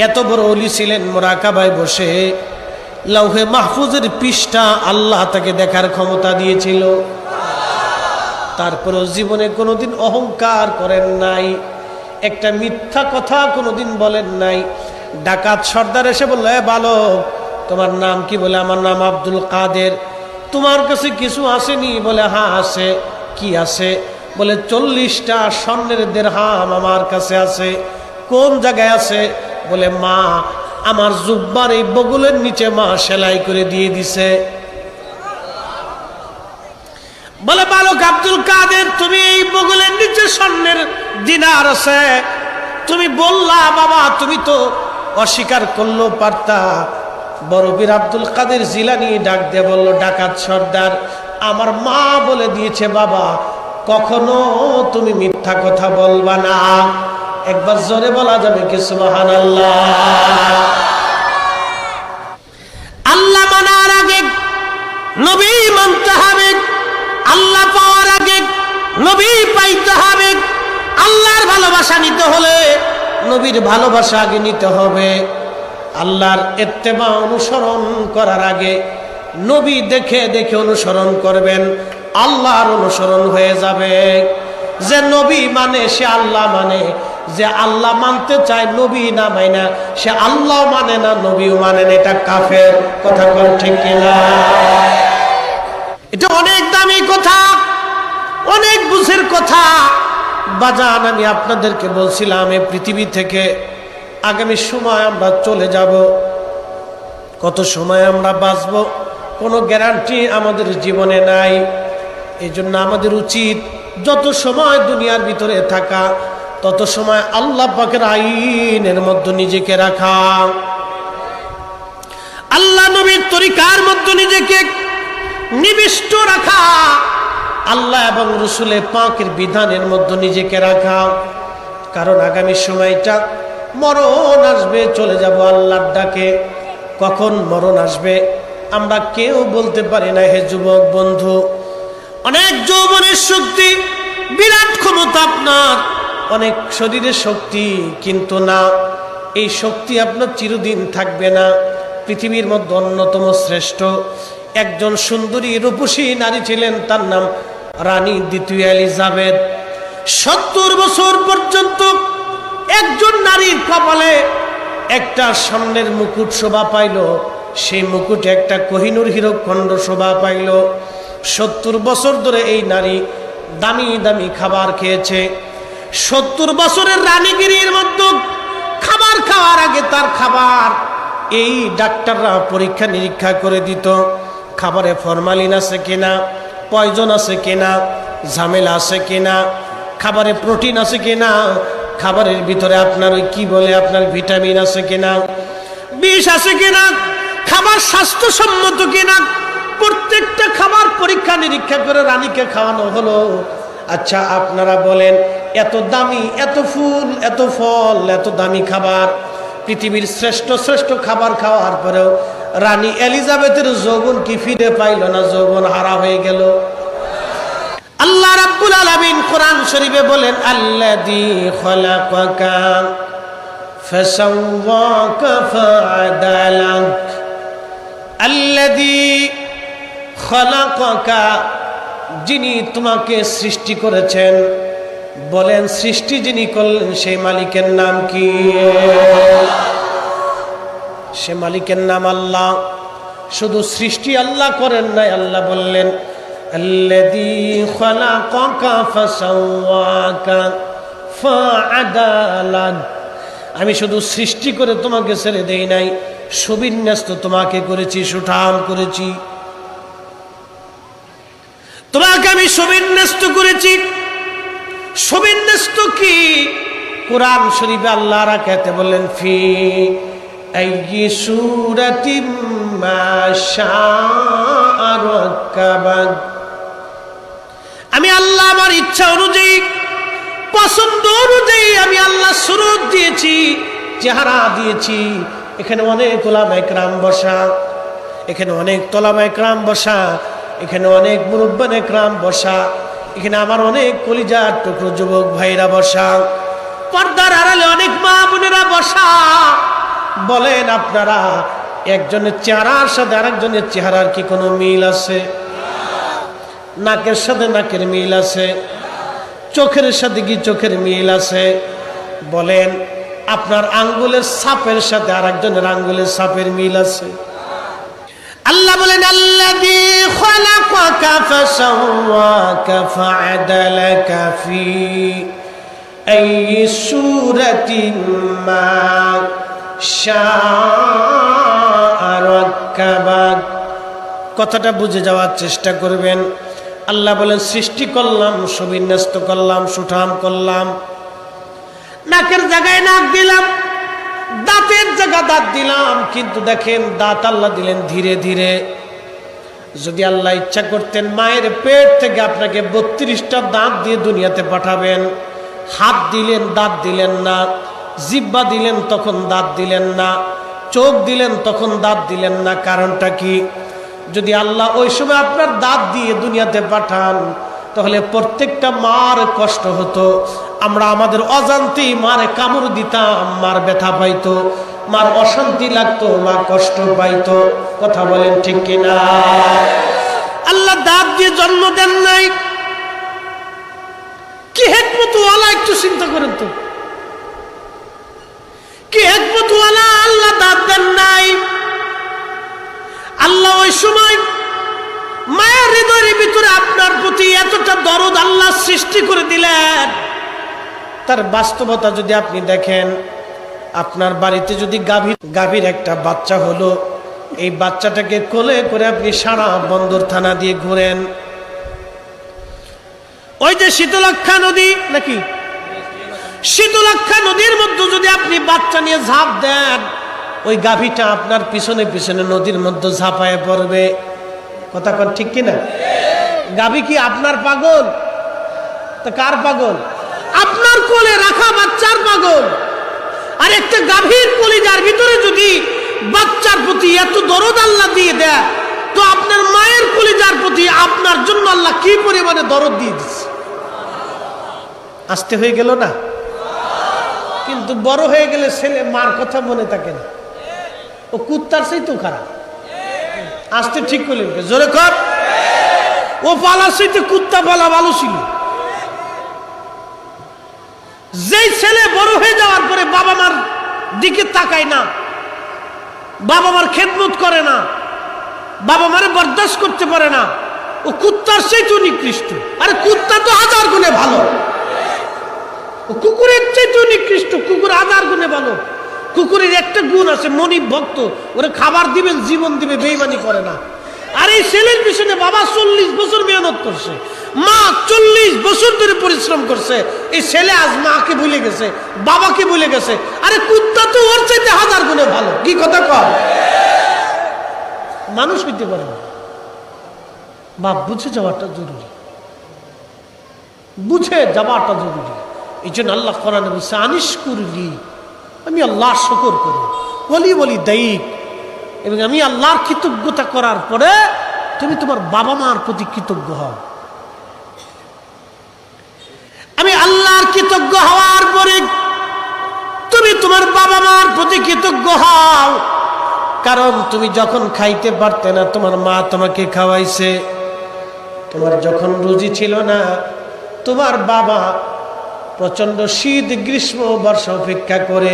এত বড় ওলি ছিলেন, মুরাকাবায় বসে লৌহে মাহফুজের পৃষ্ঠা আল্লাহ তাকে দেখার ক্ষমতা দিয়েছিল। তারপরেও জীবনে কোনোদিন অহংকার করেন নাই, একটা মিথ্যা কথা কোনোদিন বলেন নাই। ডাকাত সর্দার এসে বলল, এ বালক, তোমার নাম কি? বলে, আমার নাম আব্দুল কাদের। তোমার কাছে কিছু আসেনি? বলে, হ্যাঁ আছে। কি আছে? বলে, 40টা স্বর্ণের দিরহাম আমার কাছে আছে। কোন জায়গায় আছে? বলে, মা আমার জুব্বার এই বগলের নিচে মা সেলাই করে দিয়ে দিছে। বলে, বালক আব্দুল কাদের, তুমি এই বগলের নিচে স্বর্ণের দিনার আছে, তুমি বললা বাবা, তুমি তো অস্বীকার করলেও পারতা। বড় পীর আব্দুল কাদের জিলানী ডাক দিয়ে বলল, ডাকাত সর্দার, আমার মা বলে দিয়েছে বাবা, কখনো তুমি মিথ্যা কথা বলবা না। একবার জোরে বলা যাবে কি সুবহানাল্লাহ? আল্লাহ মানার আগে নবী মানতে হবে, আল্লাহ পাওয়ার আগে নবী পাইতে হবে। আল্লাহর ভালোবাসা নিতে হলে নবীর ভালোবাসা আগে নিতে হবে। আল্লাহর ইত্তেবা অনুসরণ করার আগে নবী দেখে দেখে অনুসরণ করবেন, আল্লাহর অনুসরণ হয়ে যাবে। যে নবী মানে সে আল্লাহ মানে, যে আল্লাহ মানতে চায় নবী না মাইনা সে আল্লাহ মানে না, নবীও মানে না, এটা কাফের। কথা বল ঠিক কিনা? এটা অনেক দামি কথা, অনেক বুঝের কথা। বাজান, আমি আপনাদেরকে বলছিলাম এই পৃথিবী থেকে আগামী সময় আমরা চলে যাব, কত সময় আমরা বাঁচবো কোনো গ্যারান্টি আমাদের জীবনে নাই। এই জন্য আমাদের উচিত যত সময় দুনিয়ার ভিতরে থাকা তত সময় আল্লাহ পাকের আইনের মধ্যে নিজেকে রাখা, আল্লাহ নবীর তরিকার মধ্যে নিজেকে নিবিষ্ট রাখা, আল্লাহ এবং রসুলের পাকের বিধানের মধ্যে নিজেকে রাখা। কারণ আগামী সময়টা মরণ আসবে, চলে যাব আল্লাহর ডাকে। কখন মরণ আসবে আমরা কেউ বলতে পারি না। হে যুবক বন্ধু, অনেক যৌবনের শক্তি, বিরাট ক্ষমতা আপনার, অনেক শরীরের শক্তি, কিন্তু না, এই শক্তি আপনার চিরদিন থাকবে না। পৃথিবীর মধ্যে অন্যতম শ্রেষ্ঠ একজন সুন্দরী রূপসী নারী ছিলেন, তার নাম রানী দ্বিতীয় এলিজাবেথ। 70 বছর পর্যন্ত একজন নারীর কপালে একটা স্বর্ণের মুকুট শোভা পাইল, সেই মুকুটে একটা কোহিনূর হীরকখণ্ড শোভা পাইল। 70 বছর ধরে এই নারী দামি দামি খাবার খেয়েছে। 70 বছরের রানীগিরির মধ্যে খাবার খাওয়ার আগে তার খাবার এই ডাক্তাররা পরীক্ষা নিরীক্ষা করে দিত, খাবারে ফরমালিন আছে কিনা, পয়জন আছে কিনা, ঝামেলা আছে কিনা, খাবারে প্রোটিন আছে কিনা, খাবারের ভিতরে আপনার ওই কি বলে আপনার ভিটামিন আছে কিনা, বিষ আছে কিনা, খাবার স্বাস্থ্যসম্মত কিনা, প্রত্যেকটা খাবার পরীক্ষা নিরীক্ষা করে রানীকে খাওয়ানো হলো। আচ্ছা আপনারা বলেন, এত দামি, এত ফুল, এত ফল, এত দামি খাবার, পৃথিবীর শ্রেষ্ঠ শ্রেষ্ঠ খাবার খাওয়ার পরেও রানী এলিজাবেথের যৌবন কি ফিরে পাইল না? যৌবন হারা হয়ে গেল। আল্লাহ রাব্বুল আলামিন কোরআন শরীফে বলেন, আল্লাযী খলাকাকা ফাসাওয়াকা ফাআদালাক, আল্লাযী খলাকাকা, যিনি তোমাকে সৃষ্টি করেছেন। বলেন, সৃষ্টি যিনি করলেন সেই মালিকের নাম কি? সে মালিকের নাম আল্লাহ। শুধু সৃষ্টি আল্লাহ করেন নাই, আল্লাহ বললেন আল্লাযী খলাকাকা ফাসাওয়াকা ফাআদালাক, আমি শুধু সৃষ্টি করে তোমাকে ছেড়ে দেই নাই, সুবিন্যস্ত তোমাকে করেছি, সুঠাম করেছি। তোমাকে আমি সুবিন্যস্ত করেছি। সুবিন্যস্ত কি? কোরআন শরীফে আল্লাহ রাখাতে বললেন, ফি আইয়ি সূরাতিম মা শাআ রাক্কাবাক, আমি আল্লাহ আমার ইচ্ছা অনুযায়ী, পছন্দ অনুযায়ী আমি আল্লাহ সুরত দিয়েছি, চেহারা দিয়েছি। এখানে অনেক উলামা ইকরাম বসা, এখানে অনেক তলামা ইকরাম বসা, এখানে অনেক মুরব্বান ইকরাম বসা, এখানে আমার অনেক কলিজার টুকরো যুবক ভাইরা বসা, পর্দার আড়ালে অনেক মা বোনেরা বসা। বলেন আপনারা, একজনের চেহারার সাথে আরেকজনের চেহারার কি কোনো মিল আছে? নাকের সাথে নাকের মিল আছে? চোখের সাথে কি চোখের মিল আছে? বলেন আপনার আঙ্গুলের ছাপের সাথে আরেকজনের আঙ্গুলের ছাপের মিল আছে? আল্লাহ বলেন আল্লাযী খালাকাকা ফাসাওয়াকা ফাআদালাকা ফি আইয়ি সূরাতিন মা শাআ রাক্কাবাক। কথাটা বুঝে যাওয়ার চেষ্টা করবেন। আল্লাহ বলেন সৃষ্টি করলাম, সুবিন্যস্ত করলাম, সুঠাম করলাম, নাকের জায়গায় নাক দিলাম, দাঁতের জায়গা দাঁত দিলাম। কিন্তু দেখেন দাঁত আল্লাহ দিলেন ধীরে ধীরে। যদি আল্লাহ ইচ্ছা করতেন মায়ের পেট থেকে আপনাকে 32টা দাঁত দিয়ে দুনিয়াতে পাঠাবেন, হাত দিলেন দাঁত দিলেন না, জিহ্বা দিলেন তখন দাঁত দিলেন না, চোখ দিলেন তখন দাঁত দিলেন না। কারণটা কি? যদি আল্লাহ ওই সময় আপনার দাঁত দিয়ে দুনিয়াতে পাঠান তাহলে প্রত্যেকটা মার কষ্ট হতো। আমরা আমাদের অজান্তেই মারে কামড় দিতাম, মার ব্যথা পাইতো, মার অশান্তি লাগতো, মা কষ্ট পাইতো। কথা বলেন ঠিক কিনা? আল্লাহ দাঁত দিয়ে জন্ম দেন নাই, কি হিকমতওয়ালা একটু চিন্তা করেন তো, কি হিকমতওয়ালা আল্লাহ দাঁত দেন নাই। আল্লাহ ওই সময় মায়ের হৃদয়ের ভিতরে আপনার প্রতি এতটা দরদ আল্লাহ সৃষ্টি করে দিলেন। তার বাস্তবতা যদি আপনি দেখেন, আপনার বাড়িতে যদি গাভীর একটা বাচ্চা হলো, এই বাচ্চাটাকে কোলে করে আপনি সারা বন্দর থানা দিয়ে ঘুরেন। ওই যে শীতলক্ষা নদী, নাকি শীতলক্ষা নদীর মধ্যে যদি আপনি বাচ্চা নিয়ে ঝাঁপ দেন, ওই গাভীটা আপনার পিছনে পিছনে নদীর মধ্যে ঝাঁপায় পড়বে। কথা কন ঠিক কিনা? গাভী কি আপনার পাগল? তা কার পাগল? আপনার কোলে রাখা বাচ্চার পাগল। আর একটা গাভীর কলিজার ভিতরে যদি বাচ্চার প্রতি এত দরদ আল্লাহ দিয়ে দেয়, তো আপনার মায়ের কলিজার প্রতি আপনার জন্য আল্লাহ কি পরিমাণে দরদ দিয়ে দিচ্ছে। আস্তে হয়ে গেল না? কিন্তু বড় হয়ে গেলে ছেলে মার কথা মনে থাকে না, ও কুত্তার সেই তো খারাপ। আসতে ঠিক করলেন, জোরে কর। ও পালা সেইতে কুত্তা পালা ভালো ছিল। যেই ছেলে বড় হয়ে যাওয়ার পরে বাবা মার দিকে তাকায় না, বাবা মার খেদমত করে না, বাবা মারে বরদাস্ত করতে পারে না, ও কুত্তার সেই তো নিকৃষ্ট। আরে কুত্তা তো 1000 গুণে ভালো, ও কুকুরের চাইতে নিকৃষ্ট। কুকুর 1000 গুণে ভালো। কুকুরের একটা গুণ আছে, মনিব ভক্ত, ওরা খাবার দিবেন জীবন দিবে, বেইমানি করে না। আর এই ছেলের পিছনে বাবা 40 বছর মেহনত করছে, মা 40 বছর ধরে পরিশ্রম করছে। এই ছেলে আজ মাকে ভুলে গেছে, বাবাকে ভুলে গেছে। আরে কুত্তা তো ওর চাইতে 1000 গুণে ভালো। কি কথা কর? মানুষ হইতে পারে না। বাপ বুঝে যাওয়াটা জরুরি, বুঝে যাওয়াটা জরুরি। এই জন্য আল্লাহ কোরআনে বলছে আনিশ করলি, আমি আল্লাহর শুকর করি, বলি বলি দায়িক। এবং আমি আল্লাহর কৃতজ্ঞতা করার পরে তুমি তোমার বাবা মার প্রতি কৃতজ্ঞ হও। আমি আল্লাহর কৃতজ্ঞ হওয়ার পরে তুমি তোমার বাবা মার প্রতি কৃতজ্ঞ হও। কারণ তুমি যখন খাইতে পারতে না, তোমার মা তোমাকে খাওয়াইছে। তোমার যখন রুজি ছিল না, তোমার বাবা প্রচন্ড শীত, গ্রীষ্ম, বর্ষা উপেক্ষা করে,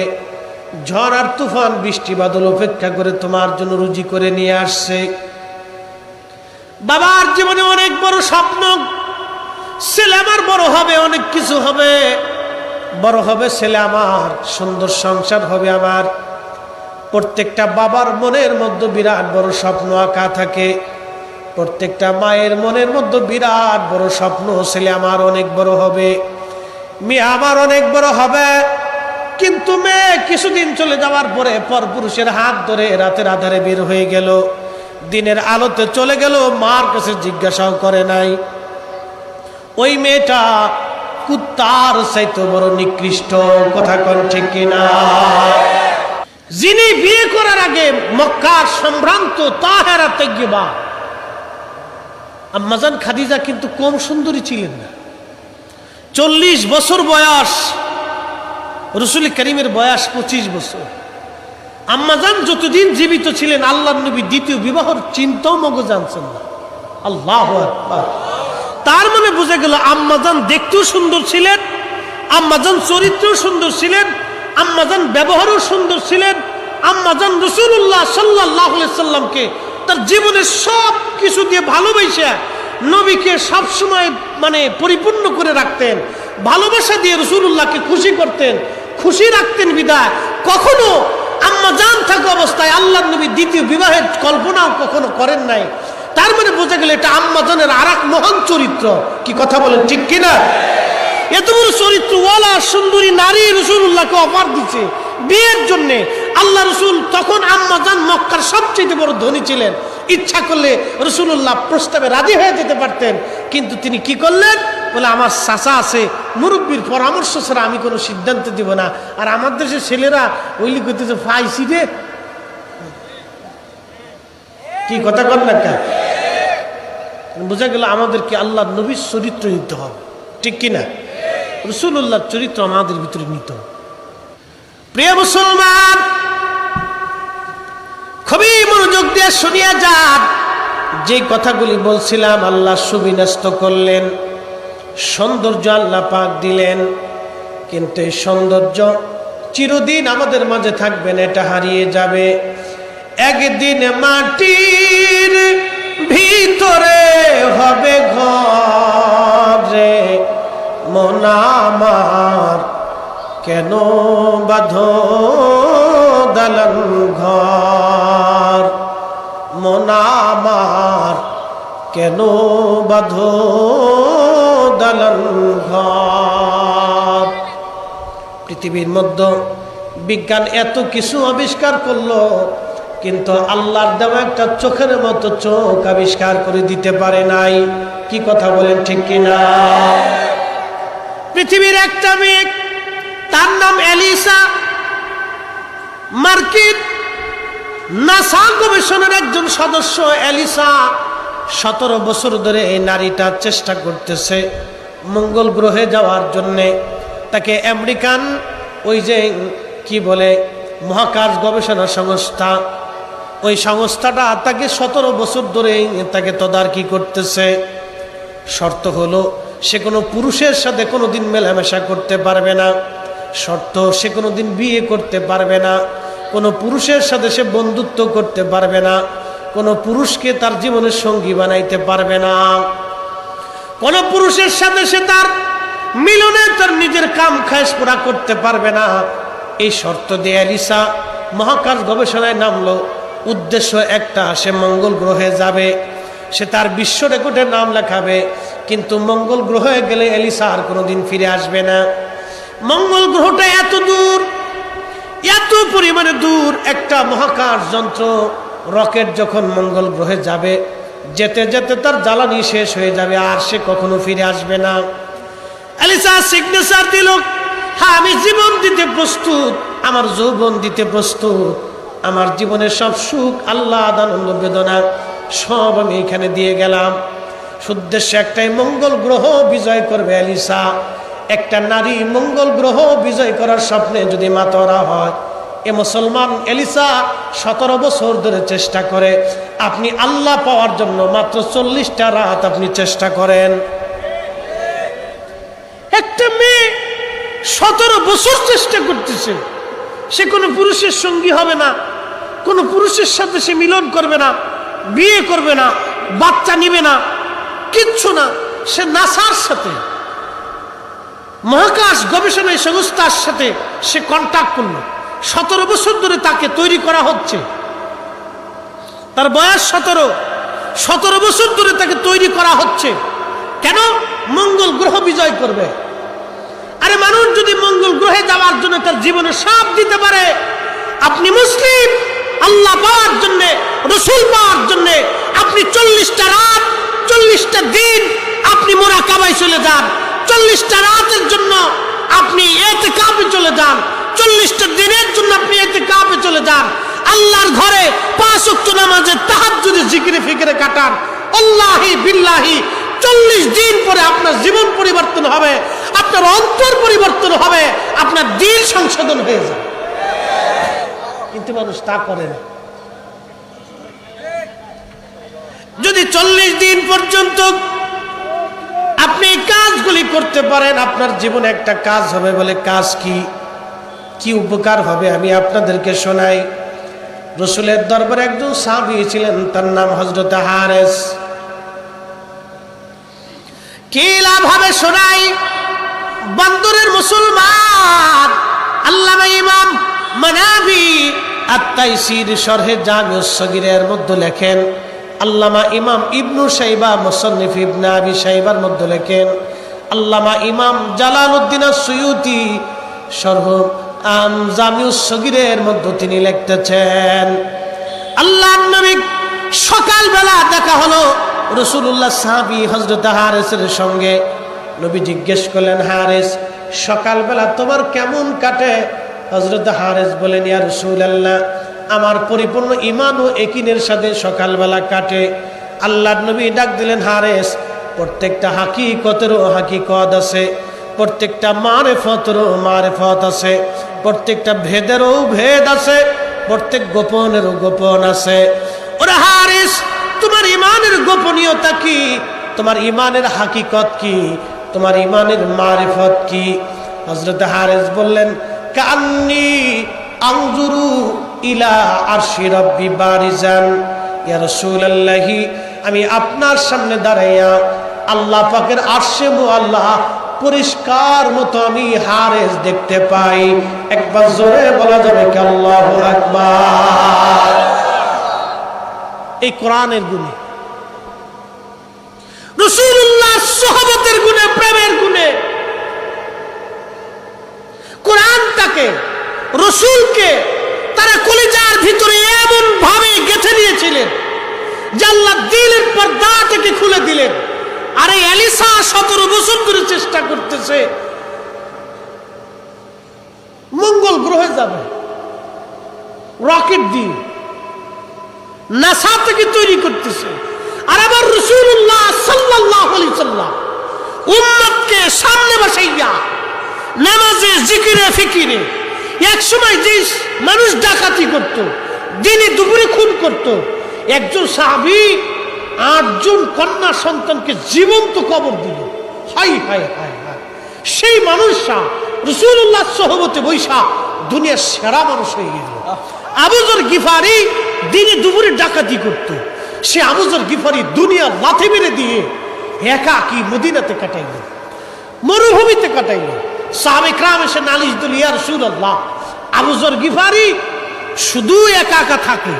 ঝড় আর তুফান, বৃষ্টি বাদল উপেক্ষা করে তোমার জন্য রুজি করে নিয়ে আসছে। বাবার জীবনে অনেক বড় স্বপ্ন, ছেলে আমার বড় হবে, অনেক কিছু হবে, বড় হবে ছেলে আমার, সুন্দর সংসার হবে আমার। প্রত্যেকটা বাবার মনের মধ্যে বিরাট বড় স্বপ্ন আঁকা থাকে। প্রত্যেকটা মায়ের মনের মধ্যে বিরাট বড় স্বপ্ন, ছেলে আমার অনেক বড় হবে, মেয়ে আমার অনেক বড় হবে। কিন্তু মেয়ে কিছুদিন চলে যাওয়ার পরে পরপুরুষের হাত ধরে রাতের আধারে বের হয়ে গেল, দিনের আলোতে চলে গেল, মার কাছে জিজ্ঞাসাও করে নাই। ওই মেয়েটা কুত্তার চাইতে বড় নিকৃষ্ট। কথা কোন ঠিক কিনা? যিনি বিয়ে করার আগে মক্কার সম্ভ্রান্ত তাহেরা তাইয়্যিবা আম্মাজান খাদিজা কিন্তু কম সুন্দরী ছিলেন না। 40 বছর বয়স, রসুল করিমের বয়স 25 বছর। আম্মাজান যতদিন জীবিত ছিলেন আল্লাহর নবী দ্বিতীয় বিবাহের চিন্তাও মগজে আনছেন না। আল্লাহু আকবার। তার মানে বুঝে গেল আম্মাজান দেখতেও সুন্দর ছিলেন, আম্মাজান চরিত্রও সুন্দর ছিলেন, আম্মাজান ব্যবহারও সুন্দর ছিলেন, আম্মাজান রাসূলুল্লাহ সাল্লাল্লাহু আলাইহি সাল্লামকে তার জীবনের সব কিছু দিয়ে ভালোবাসা নবীকে সবসময় মানে পরিপূর্ণ করে রাখতেন, ভালোবাসা দিয়ে রাসূলুল্লাহকে খুশি করতেন, খুশি রাখতেন বিদায় কখনো আম্মাজান থাকা অবস্থায় আল্লাহর নবী দ্বিতীয় বিবাহের কল্পনাও কখনো করেন নাই। তার মানে বোঝা গেল এটা আম্মাজানের আর এক মহান চরিত্র। কি কথা বলেন ঠিক কিনা? এত বড় চরিত্রওয়ালা সুন্দরী নারী রাসূলুল্লাহকে অফার দিচ্ছে বিয়ের জন্যে। আল্লাহ রসুল তখন আম্মাজান মক্কার সবচেয়ে বড় ধনী ছিলেন, ইচ্ছা করলে রাসূলুল্লাহ প্রস্তাবে রাজি হয়ে যেতে পারতেন, কিন্তু তিনি কি করলেন? বলে আমার চাচা আছে, মুরব্বীর পরামর্শ ছাড়া আমি কোনো সিদ্ধান্ত দিব না। আর আমার দেশের ছেলেরা ওইলি করতেছে ফাইসি রে। কি কথা কর না কা? বোঝা গেল আমাদেরকে আল্লাহ নবীর চরিত্র নিতে হবে, ঠিক কিনা? রাসূলুল্লাহর চরিত্র আমাদের ভিতরে নিতে হবে। প্রিয় মুসলমান, খুবই মনোযোগ দিয়ে শুনিয়া যান। যে কথাগুলি বলছিলাম আল্লাহ সুবিন্যস্ত করলেন, সৌন্দর্য আল্লাহ পাক দিলেন, কিন্তু এই সৌন্দর্য চিরদিন আমাদের মাঝে থাকবে না, এটা হারিয়ে যাবে। একদিন মাটির ভিতরে হবে ঘরে, মন আমার কেন বাঁধো দালান ঘর, মন আমার কেন বাঁধো দালান ঘর। পৃথিবীর মধ্যে বিজ্ঞান এত কিছু আবিষ্কার করলো, কিন্তু আল্লাহর দেওয়া একটা চোখের মতো চোখ আবিষ্কার করে দিতে পারে নাই। কি কথা বলেন ঠিক কিনা? পৃথিবীর একটা মেয়ে, তার নাম এলিসা, মার্কিন নাসা গবেষণার একজন সদস্য। এলিসা 17 বছর ধরে এই নারীটা চেষ্টা করতেছে মঙ্গল গ্রহে যাওয়ার জন্যে। তাকে আমেরিকান ওই যে কি বলে মহাকাশ গবেষণা সংস্থা, ওই সংস্থাটা তাকে 17 বছর ধরে তাকে তদারকি করতেছে। শর্ত হলো সে কোনো পুরুষের সাথে কোনোদিন মেলামেশা করতে পারবে না, শর্ত সে কোনোদিন বিয়ে করতে পারবে না, কোনো পুরুষের সাথে সে বন্ধুত্ব করতে পারবে না, কোনো পুরুষকে তার জীবনের সঙ্গী বানাইতে পারবে না, কোনো পুরুষের সাথে সে তার মিলনে তার নিজের কাম খায়েশ পুরা করতে পারবে না। এই শর্ত দিয়ে এলিসা মহাকাশ গবেষণায় নামলো। উদ্দেশ্য একটা, সে মঙ্গল গ্রহে যাবে, সে তার বিশ্ব রেকর্ডের নাম লেখাবে। কিন্তু মঙ্গল গ্রহে গেলে এলিসা আর কোনোদিন ফিরে আসবে না। মঙ্গল গ্রহটা এত দূর, এত পরিমাণে দূর, একটা মহাকাশ যন্ত্র রকেট যখন মঙ্গল গ্রহে যাবে, যেতে যেতে তার জ্বালানি শেষ হয়ে যাবে, আর সে কখনো ফিরে আসবে না। এলিসা সিগনেচার দিল, হ্যাঁ আমি জীবন দিতে প্রস্তুত, আমার যৌবন দিতে প্রস্তুত, আমার জীবনের সব সুখ আহ্লাদ আনন্দ বেদনা সব আমি এখানে দিয়ে গেলাম। উদ্দেশ্য একটাই, মঙ্গল গ্রহ বিজয় করবে এলিসা। একটা নারী মঙ্গল গ্রহ বিজয় করার স্বপ্নে যদি মাতোয়ারা হয়, এ মুসলমান এলিসা 17 বছর ধরে চেষ্টা করে। আপনি আল্লাহ পাওয়ার জন্য মাত্র 40টা রাত আপনি চেষ্টা করেন। একটা মেয়ে 17 বছর চেষ্টা করতেছে, সে কোনো পুরুষের সঙ্গী হবে না, কোনো পুরুষের সাথে সে মিলন করবে না, বিয়ে করবে না, বাচ্চা নিবে না, কিচ্ছু না। সে নাসার সাথে, মহাকাশ গবেষণা সংস্থার সাথে সে কন্ট্যাক্ট করল। 17 বছর ধরে তাকে তৈরি করা হচ্ছে। তার বয়স 17 বছর ধরে তাকে তৈরি করা হচ্ছে। কেন? মঙ্গল গ্রহ বিজয় করবে। আরে মানুষ যদি মঙ্গল গ্রহে যাওয়ার জন্য তার জীবনে সব দিতে পারে, আপনি মুসলিম, আল্লাহ পাওয়ার জন্য, রসুল পাওয়ার জন্য আপনি 40টা রাত 40টা দিন আপনি মুরাকাবায় চলে যান, 40টা রাতের জন্য আপনি ইতিকাফে চলে যান, 40টা দিনের জন্য আপনি ইতিকাফে চলে যান, আল্লাহর ঘরে 5 ওয়াক্ত নামাজে তাহাজ্জুদে জিকিরে ফিকিরে কাটান। আল্লাহি বিল্লাহি 40 দিন পরে আপনার জীবন পরিবর্তন হবে, আপনার অন্তর পরিবর্তন হবে, আপনার দিল সংশোধন হয়ে যাবে। কিন্তু মানুষ তা করে না। যদি 40 দিন পর্যন্ত আপনি এই কাজগুলি করতে পারেন, আপনার জীবনে একটা কাজ হবে। বলে কাজ কি? কি উপকার হবে আমি আপনাদেরকে শোনাই। রসুলের দরবারে একজন সাহাবী ছিলেন, তার নাম হযরত হারেস। কি লাভ হবে শোনাই। বন্দরের মুসলমান আল্লামা ইমাম মানাবি আত-তাইসির শরহে জামিউস সগীরের মধ্যে লেখেন, আল্লামা ইমাম ইবনু শাইবা মুসান্নিফ ইবনে আবি শাইবার মধ্যে লেখেন, আল্লামা ইমাম জালালউদ্দিন আস-সুয়ুতি শরহ জামিউস সগীরের মধ্যে তিনি লিখতেছেন, আল্লাহর নবী সকালবেলা দেখা হলো রাসূলুল্লাহ সাহাবী হযরত হারেসের সঙ্গে। নবী জিজ্ঞেস করলেন, হারেস সকালবেলা তোমার কেমন কাটে? হযরত হারেস বলেন, ইয়া রাসূলুল্লাহ আমার পরিপূর্ণ ঈমান ও ইয়াকিনের সাথে সকালবেলা কাটে। আল্লাহর নবী ডাক দিলেন, হারেস প্রত্যেকটা হাকিকতেরও হাকিকত আছে, প্রত্যেকটা মারিফতেরও মারিফত আছে, প্রত্যেকটা ভেদেরও ভেদ আছে, প্রত্যেক গোপনেরও গোপন আছে। ওরে হারেস তোমার ঈমানের গোপনীয়তা কি? তোমার ঈমানের হাকিকত কি? তোমার ঈমানের মারিফত কি? হযরত হারেস বললেন, কান্নি আনজুরু ইলা আরশি রাব্বি বারিজান। ইয়া রাসূলুল্লাহ আমি আপনার সামনে দাঁড়াইয়া আল্লাহ পাকের আরশে মুআল্লা পরিষ্কার মতো আমি হারেস দেখতে পাই। একবার জোরে বলা যাবে কি আল্লাহু আকবার। এই কোরআনের গুণে, রাসূলুল্লাহ সাহাবাতের গুণে, প্রেমের গুণে কোরআনটাকে রাসূলকে তারা কলিজার ভিতরে এমন ভাবে গেঁথে দিয়েছিলেন যে আল্লাহ দিলের পর্দাটাকে খুলে দিলেন। আরে এলিসা 17 বছর ধরে চেষ্টা করতেছে মঙ্গল গ্রহে যাবে, রকেট দিয়ে নাসা থেকে তৈরি করতেছে। আর আবার রাসূলুল্লাহ সাল্লাল্লাহু আলাইহি সাল্লাম উম্মতকে সামনে বসাইয়া নামাজে জিকিরে ফিকিরে, এক সময় যে মানুষ ডাকাতি করত, দিনে দুপুরে খুন করত, একজন সাহাবী 8 জন কন্যা সন্তানকে জীবন্ত কবর দিল। হাই হাই হাই হাই, সেই মানুষটা রাসূলুল্লাহ সোহবতে বৈশা দুনিয়ার সেরা মানুষ হয়ে গেল। আবু যর গিফারি দিনে দুপুরে ডাকাতি করত, সে আবু যর গিফারি দুনিয়া লাথি মেরে দিয়ে একাকী মদিনাতে কাটাইল, মরুভূমিতে কাটাইল। সাহাবে کرام এসে নালিশ দিল, ইয়া রাসূলুল্লাহ আবু যর গিফারি শুধু একা একা থাকে,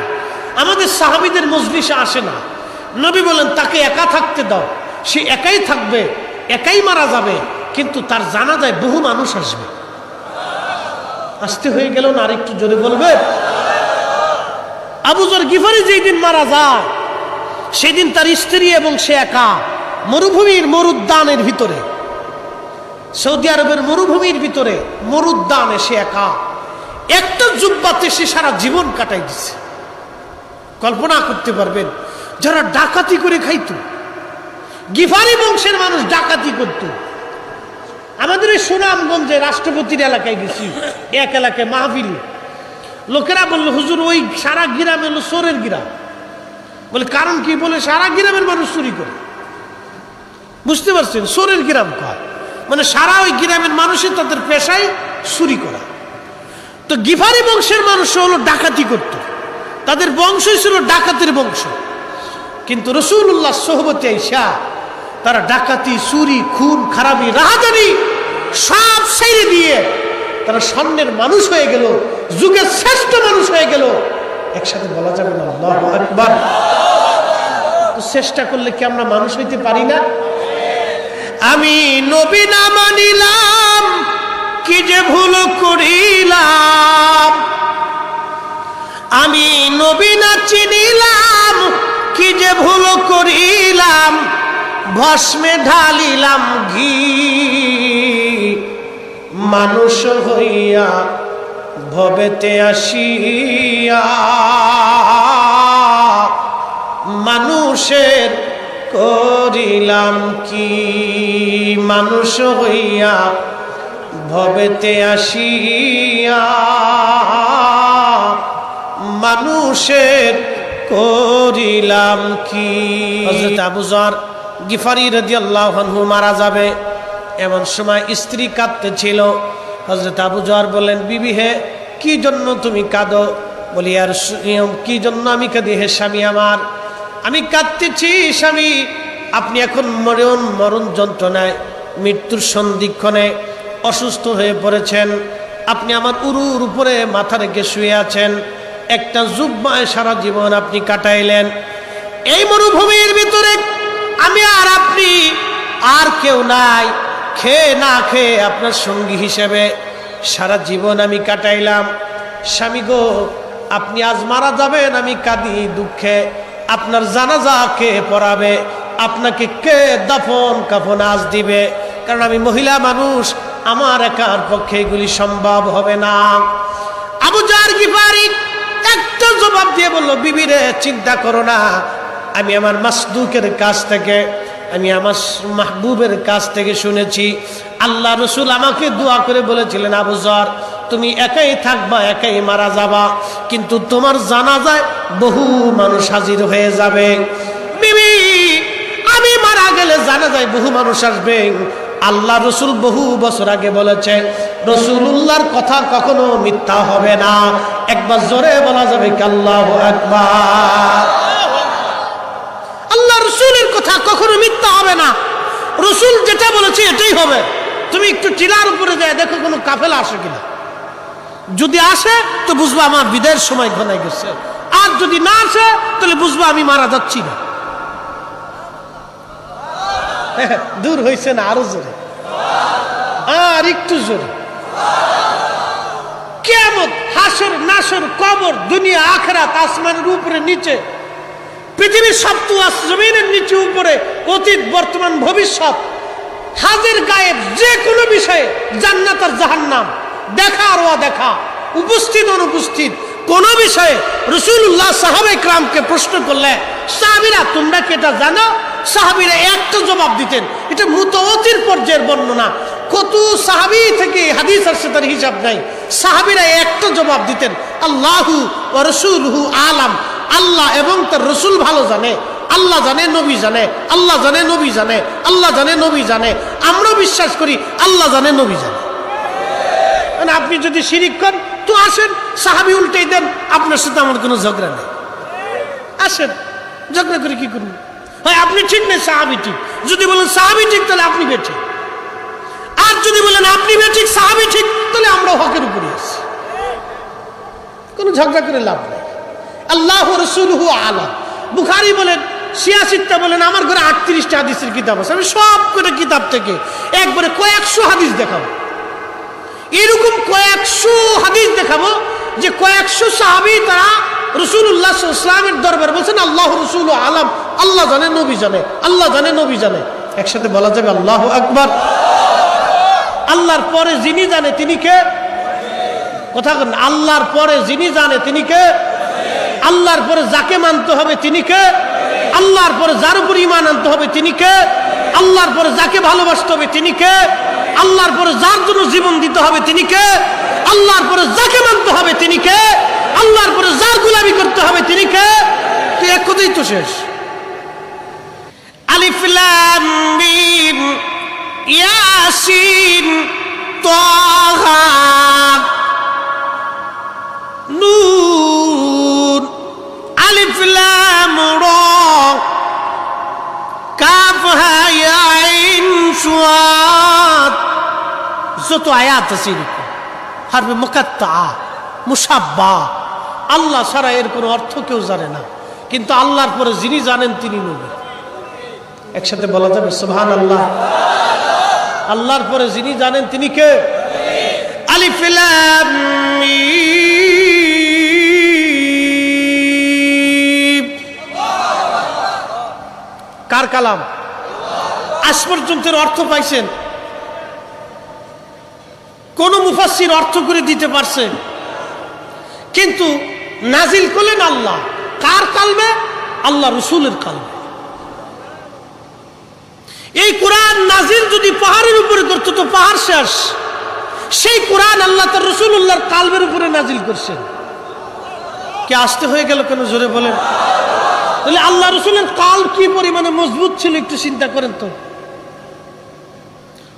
আমাদের সাহাবীদের মজলিসে আসে না। নবী বলেন তাকে একা থাকতে দাও, সে একাই থাকবে, একাই মারা যাবে, কিন্তু তার জানাজায় বহু মানুষ আসবে। আসতে হয়ে গেল না? আর একটু জোরে বলবে। আবু যর গিফারি যেই দিন মারা যায় সেদিন তার স্ত্রী এবং সে একা মরুভূমির মরুদ্যানের ভিতরে, সৌদি আরবের মরুভূমির ভিতরে মরুদ্যানে সে একা একটা জুব্বাতে সে সারা জীবন কাটাই দিছে। কল্পনা করতে পারবেন যারা ডাকাতি করে খাইতো, গিফারি বংশের মানুষ ডাকাতি করত। আমাদের এই সুনামগঞ্জে রাষ্ট্রপতির এলাকায় গেছি, এক এলাকায় মাহফিল, লোকেরা বললো হুজুর ওই সারা গ্রাম হলো চোরের গ্রাম। বলে কারণ কি? বলে সারা গ্রামের মানুষ চুরি করে। বুঝতে পারছেন? চোরের গ্রাম কয় মানে সারা ওই গ্রামের মানুষই তাদের পেশায় চুরি করা। তো গিফারি বংশের মানুষ হলো ডাকাতি করত, তাদের বংশই ছিল ডাকাতের বংশ। কিন্তু রাসূলুল্লাহ সোহবতে আইসা তারা ডাকাতি, চুরি, খুন, খারাপি, রাহাজানি সব ছেড়ে দিয়ে তারা স্বর্ণের মানুষ হয়ে গেল, যুগের শ্রেষ্ঠ মানুষ হয়ে গেল। একসাথে বলা যাবে না আল্লাহু আকবার? তো চেষ্টা করলে কি আমরা মানুষ হইতে পারি না? আমি নবী না মানিলাম কি যে ভুল করিলাম, আমি নবী না চিনিলাম কি যে ভুল করিলাম, ভস্মে ঢালিলাম ঘি মানুষ হইয়া ভবেতে আসিয়া, মানুষের করিলাম কি, মানুষ হইয়া ভবেতে আসিয়া মানুষের করিলাম কি। হযরত আবু যর গিফারি রাদিয়াল্লাহু আনহু মারা যাবে, এমন সময় স্ত্রী কাঁদতেছিল। হযরত আবু যর বলেন, বিবি হে, কি জন্য তুমি কাঁদো? বলি, আর কি জন্য আমি কাঁদি হে স্বামী আমার? আমি কাঁদতেছি স্বামী, আপনি এখন মরণ যন্ত্রণায়, মৃত্যুর সন্ধিক্ষণে অসুস্থ হয়ে পড়েছেন। আপনি আমার উরুর উপরে মাথা রেখে শুয়ে আছেন, একটা জুব্বায় সারা জীবন আপনি কাটাইলেন। এই মরুভূমির ভিতরে আমি আর আপনি, আর কেউ নাই। খেয়ে না খেয়ে আপনার সঙ্গী হিসেবে সারা জীবন আমি কাটাইলাম। স্বামী গো, আপনি আজ মারা যাবেন, আমি কাঁদি দুঃখে। আপনার জানাজা কে পড়াবে? আপনাকে কে দাফন কাফন আজ দিবে? কারণ আমি মহিলা মানুষ, আমার একার পক্ষে এগুলি সম্ভব হবে না। আবু যর গিফারি একটা জবাব দিয়ে বলল, বিবি রে, চিন্তা করো না, আমি আমার মাসদুকের কাছ থেকে, আমি আমার মাহবুবের কাছ থেকে শুনেছি, আল্লাহ রসুল আমাকে দোয়া করে বলেছিলেন, আবু যর, তুমি একাই থাকবা, একাই মারা যাবা, কিন্তু তোমার জানাজায় বহু মানুষ হাজির হয়ে যাবে। বিবি, আমি মারা গেলে জানাজায় বহু মানুষ আসবে। আল্লাহ রসুল বহু বছর আগে বলেছে, রসুলুল্লাহর কথা কখনো মিথ্যা হবে না। একবার জোরে বলা যাবে কি আল্লাহু আকবার। আল্লাহ রসুলের কথা কখনো মিথ্যা হবে না। রসুল যেটা বলেছে এটাই হবে। তুমি একটু টিলার উপরে যায় দেখো কোনো কাফেলা আসে কিনা। যদি আসে তো বুঝবো আমার বিদায়ের সময় ঘনাই গেছে, আর যদি না আসে তাহলে বুঝবো আমি মারা যাচ্ছি না। দূর হয়েছে না? আরো জোরে, আর একটু জোরে। কিয়ামত, হাসর নাসর, কবর, দুনিয়া আখিরাত, আসমানের উপরে নিচে, পৃথিবীর সপ্তম জমিনের নিচে উপরে, অতীত বর্তমান ভবিষ্যৎ, হাজির গায়েব, যে কোনো বিষয়ে, জান্নাত আর জাহান্নাম, দেখা আর অদেখা, উপস্থিত অনুপস্থিত, কোন বিষয়ে রাসূলুল্লাহ সাহাবায়ে কেরামকে প্রশ্ন করলে, সাহাবীরা তোমরা কি এটা জানো? সাহাবীরা একটা জবাব দিতেন। এটা মুতাওয়াতির পর্যায়ের বর্ণনা, কত সাহাবী থেকে হাদিস আসছে তার হিসাব নাই। সাহাবীরা একটা জবাব দিতেন, আল্লাহু ওয়া রাসূলুহু আলাম, আল্লাহ এবং তার রসুল ভালো জানে। আল্লাহ জানে, নবী জানে, আল্লাহ জানে, নবী জানে, আল্লাহ জানে, নবী জানে। আমরা বিশ্বাস করি আল্লাহ জানে, নবী জানে। মানে আপনি যদি শিরিক করেন তো আসেন, সাহাবী উল্টাই দেন, আপনার সাথে আমার কোনো ঝগড়া নেই। আসেন, ঝগড়া করে কি করুন? হয় আপনি ঠিক নেই, সাহাবী ঠিক। যদি বলেন সাহাবী ঠিক, তাহলে আপনি বেঠিক। আর যদি বলেন আপনি বেঠিক, সাহাবী ঠিক, তাহলে আমরা হকের উপরে আছি। কোনো ঝগড়া করে লাভ নেই। আল্লাহ রাসূলুহু আলাম। বুখারী বলেন, ৮৬টা বলেন, আমার ঘরে ৩৮টা হাদিসের কিতাব আছে। আমি সব কটা কিতাব থেকে একবারে কয়েকশো হাদিস দেখাবো। এরকম কয়েকশো হাদিস দেখাবো যে কয়েকশো সাহাবী তারা রাসূলুল্লাহ সাল্লাল্লাহু আলাইহি ওয়াসাল্লামের দরবারে বলছেন, আল্লাহ রাসূলুহু আলাম, আল্লাহ জানে, নবী জানে, আল্লাহ জানে, নবী জানে। একসাথে বলা যাবে আল্লাহু আকবার। আল্লাহর পরে যিনি জানে তিনি কে? কথা বলেন, আল্লাহর পরে যিনি জানে তিনি কে? আল্লাহর পরে যাকে মানতে হবে তিনি কে? আল্লাহর পরে যার উপর ঈমান আনতে হবে তিনি কে? আল্লাহর পরে যাকে ভালোবাসতে হবে তিনি কে? আল্লাহর পরে যার জন্য জীবন দিতে হবে তিনি কে? আল্লাহর পরে যাকে মানতে হবে তিনি কে? আল্লাহর পরে যার গোলামি করতে হবে তিনি কে? তুই এক কথাই তো শেষ। আলিফ লাম মিম ইয়াসিন তাহা নুন, আলিফ লাম রা, কাফ হা ইয়া আইন সাদ। যত আয়াত আছে হারফে মুকাত্তা, মুসাব্বা, আল্লাহ ছাড়া এর কোনো অর্থ কেউ জানে না, কিন্তু আল্লাহর পরে যিনি জানেন তিনি নবী। একসাথে বলা যাবে সুবহানাল্লাহ। আল্লাহর পরে যিনি জানেন তিনি কে? আলিফ লাম মিম। কার কালাম? আজ পর্যন্ত অর্থ পাইছেন? কোন মুফাসসির অর্থ করে দিতে পারছে? কিন্তু নাজিল করলেন আল্লাহ। কার কালবে? আল্লাহ রসুলের কালবে। এই কোরআন নাজিল যদি পাহাড়ের উপরে করতো তো পাহাড় শেষ। সেই কোরআন আল্লাহ তার রাসূলুল্লাহর কালবের উপরে নাজিল করছেন। কে আসতে হয়ে গেল কেন, জোরে বলেন। তাহলে আল্লাহ রসুলের কাল কি পরিমাণে মজবুত ছিল একটু চিন্তা করেন তো।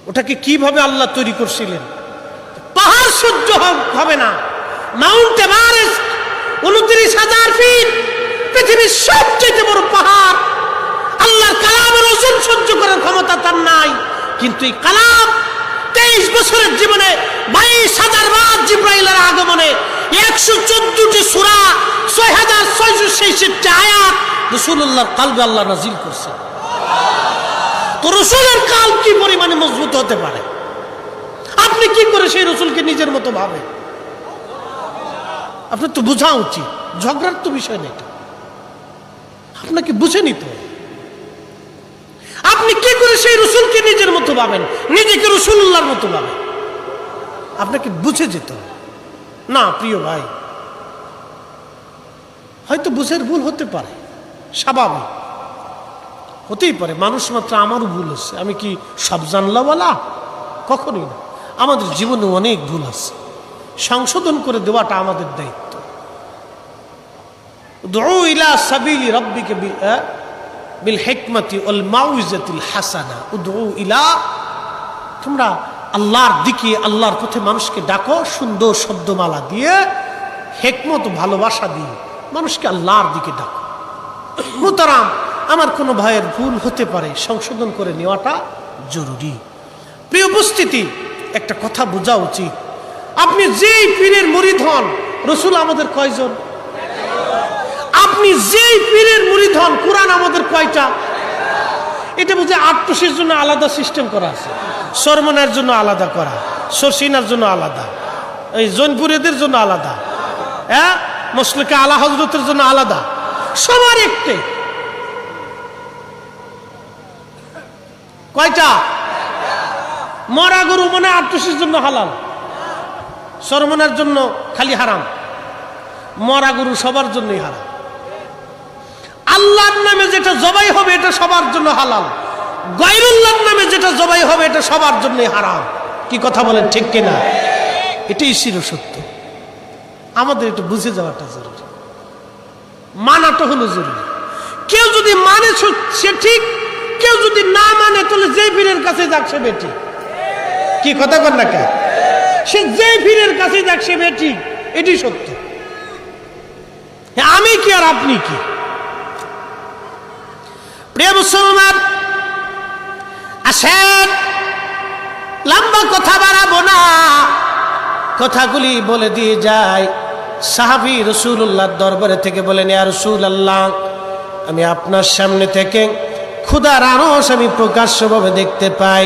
ওটাকে কিভাবে আল্লাহ তৈরি করছিলেন। পাহাড় সহ্য হবে না, মাউন্ট এভারেস্ট 29,000 ফিট, পৃথিবীর সবচেয়ে বড় পাহাড়, আল্লাহর কালামের ওজন সহ্য করার ক্ষমতা তার নাই। কিন্তু এই কালাম 23 বছরের জীবনে 22,000 বার জিবরাইলের আগমনে 114টি সূরা 6,666 আয়াত রাসূলুল্লাহর কলবে আল্লাহ নাজিল করছে। তো রাসূলের কাল কি পরিমাণে মজবুত হতে পারে। আপনি কি করে সেই রাসূলকে নিজের মতো ভাবেন? আপনার তো বোঝা উচিত, ঝগড়ার তো বিষয় নেই, আপনাকে বুঝে নিতে। আপনি কি করে সেই রাসূলকে নিজের মতো ভাবেন, নিজেকে রাসূলুল্লাহর মতো ভাবেন? আপনাকে বুঝে যেত না। প্রিয় ভাই, হয়তো বুঝের ভুল হতে পারে, স্বাভাবিক হতেই পারে, মানুষ মাত্র, আমারও ভুল হচ্ছে। আমি কি সব জানলাওয়ালা? কখনোই না। আমাদের জীবনে অনেক ভুল আছে, সংশোধন করে দেওয়াটা আমাদের দায়িত্ব। দুউ ইলা সাবিলি রাব্বিকা বিল হিকমাতি ওয়াল মাউইজাতিল হাসানা উদউ ইলা, তোমরা আল্লাহর দিকে, আল্লাহর পথে মানুষকে ডাকো সুন্দর শব্দমালা দিয়ে, হিকমত ভালোবাসা দিয়ে মানুষকে আল্লাহর দিকে ডাকো। মুহতারাম, আমার কোনো ভাইয়ের ভুল হতে পারে, সংশোধন করে নেওয়াটা জরুরি। প্রিয় উপস্থিতি, একটা কথা বোঝা উচিত, আপনি যেই পীরের মুরিদ হন, রাসূল আমাদের কয়জন? আপনি যেই পীরের মুরিদ হন, কোরআন আমাদের কয়টা? এটা বুঝে আটটুসির জন্য আলাদা সিস্টেম করা আছে, সরমনের জন্য আলাদা করা, সরসিনার জন্য আলাদা, এই জৈনপুরীদের জন্য আলাদা, হ্যাঁ, মসলকে আলা হজরতের জন্য আলাদা, সবার একটাই। কয়টা? মরা গরু মানে আটটুসির জন্য হালাল, সরমনের জন্য খালি হারাম, মরা গরু সবার জন্যই হারাম। আল্লাহর নামে যেটা জবাই হবে এটা সবার জন্য হালাল, গায়রুল্লাহর নামে যেটা জবাই হবে এটা সবার জন্যই হারাম। কি কথা বলেন, ঠিক কিনা? এটাই চির সত্য। আমাদের এটা বুঝে যাওয়াটা জরুরি, মানাটা হলো জরুরি। কেউ যদি মানে সে ঠিক, কেউ যদি না মানে তাহলে যে পীরের কাছে যাক সে বেটি। কি কথা বল না কে? সে যে পীরের কাছে যাক সে বেটি, এটি সত্য। আমি কি আর আপনি কি? প্রিয় মুসলমান, আসেন লম্বা কথা বাড়াবো না, কথাগুলি বলে দিয়ে যায়। সাহাবী রাসূলুল্লাহর দরবারে থেকে বলেন, ইয়া রাসূলুল্লাহ, আমি আপনার সামনে থেকে ক্ষুধার আরশ আমি প্রকাশ্যভাবে দেখতে পাই।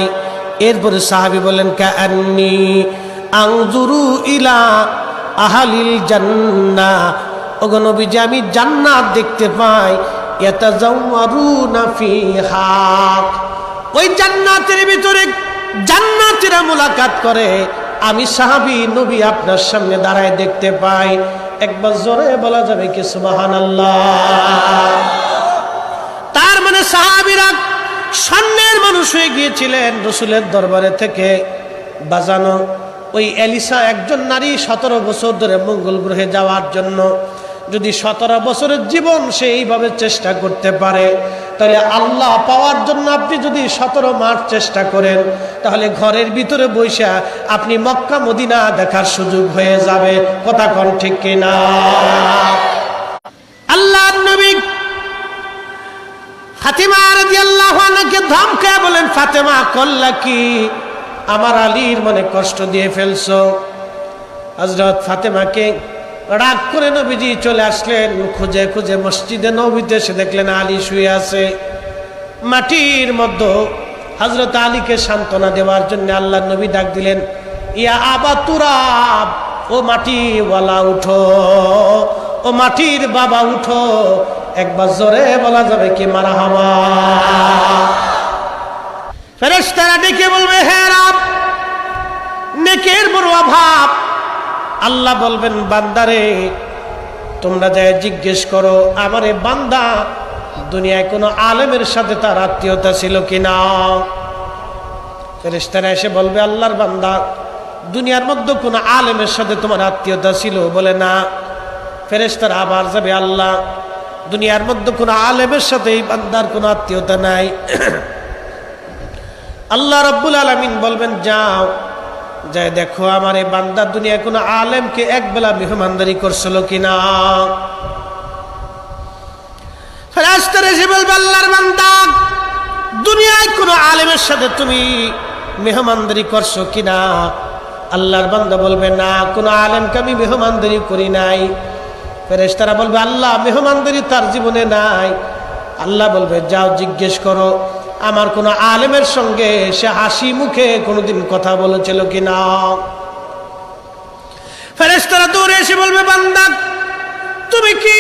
এরপরে সাহাবী বলেন, কাআন্নী আনজুরু ইলা আহলিল জান্নাহ, ওগো নবীজি আমি জান্নাত দেখতে পাই। ইয়াতাজাওয়ারুনা ফিহা, ওই জান্নাতের ভিতরে জান্নাতীরা মুলাকাত করে, আমি সাহাবী নবী আপনার সামনে দাঁড়ায় দেখতে পাই। একবার জোরে বলা যাবে কি সুবহানাল্লাহ? তার মানে সাহাবীরা স্বর্ণের মানুষ হয়ে গিয়েছিলেন রাসূলের দরবারে থেকে বাজানো। ওই এলিসা একজন নারী 17 বছর ধরে মঙ্গল গ্রহে যাওয়ার জন্য, যদি 17 বছরের জীবন সে এইভাবে চেষ্টা করতে পারে, তাহলে আল্লাহ পাওয়ার জন্য আপনি যদি 17 মাস চেষ্টা করেন, তাহলে ঘরের ভিতরে বৈশা আপনি মক্কা মদিনা দেখার সুযোগ হয়ে যাবে। কথা কোন ঠিক কিনা? আল্লাহর নবী ফাতেমা রাদিয়াল্লাহু আনহাকে ধমকায় বলেন, ফাতেমা করলা কি? আমার আলীর মনে কষ্ট দিয়ে ফেলছো। হযরত ফাতেমাকে রাগ করে নবীজি চলে আসলেন, খুঁজে খুঁজে মসজিদে নববীতে এসে দেখলেন আলী শুয়ে আছে মাটির মধ্যে। হযরত আলীকে সান্ত্বনা দেওয়ার জন্য আল্লাহর নবী ডাক দিলেন, ইয়া আবা তুরাব, ও মাটিওয়ালা উঠো, ও মাটির বাবা উঠো। একবার জোরে বলা যাবে কি মারহাবা? ফেরেশতারা ডেকে বলবে, হে রব, নেকের বড় অভাব। আল্লাহ বলবেন, বান্দারে তোমরা যায় জিজ্ঞেস করো আমারে বান্দা দুনিয়ায় কোনো আলেমের সাথে তার আত্মীয়তা ছিল কিনা। ফেরেশতারা এসে বলবে, আল্লাহর বান্দা দুনিয়ার মধ্যে কোনো আলেমের সাথে তোমার আত্মীয়তা ছিল? বলে না। ফেরেশতারা আবার যাবে, আল্লাহ দুনিয়ার মধ্যে কোনো আলেমের সাথে এই বান্দার কোনো আত্মীয়তা নাই। আল্লাহ রাব্বুল আলামিন বলবেন, যাও যাই দেখো আমার এই বান্দা দুনিয়ায় কোনো আলেমকে একবেলা মেহমানদারি করছিল কিনা। ফেরেশতারা এসে বলবে, আল্লাহর বান্দা দুনিয়ায় কোনো আলেমের সাথে তুমি মেহমানদারি করছো কিনা? আল্লাহর বান্দা বলবে, না, কোনো আলেমকে আমি মেহমানদারি করি নাই। ফেরেশতারা বলবে, আল্লাহ মেহমানদারি তার জীবনে নাই। আল্লাহ বলবে, যাও জিজ্ঞেস করো আমার কোনো আলেমের সঙ্গে সে হাসি মুখে কোনোদিন কথা বলেছিল কিনা। ফেরেশতারা দৌড়ে এসে বলবে, বান্দা তুমি কি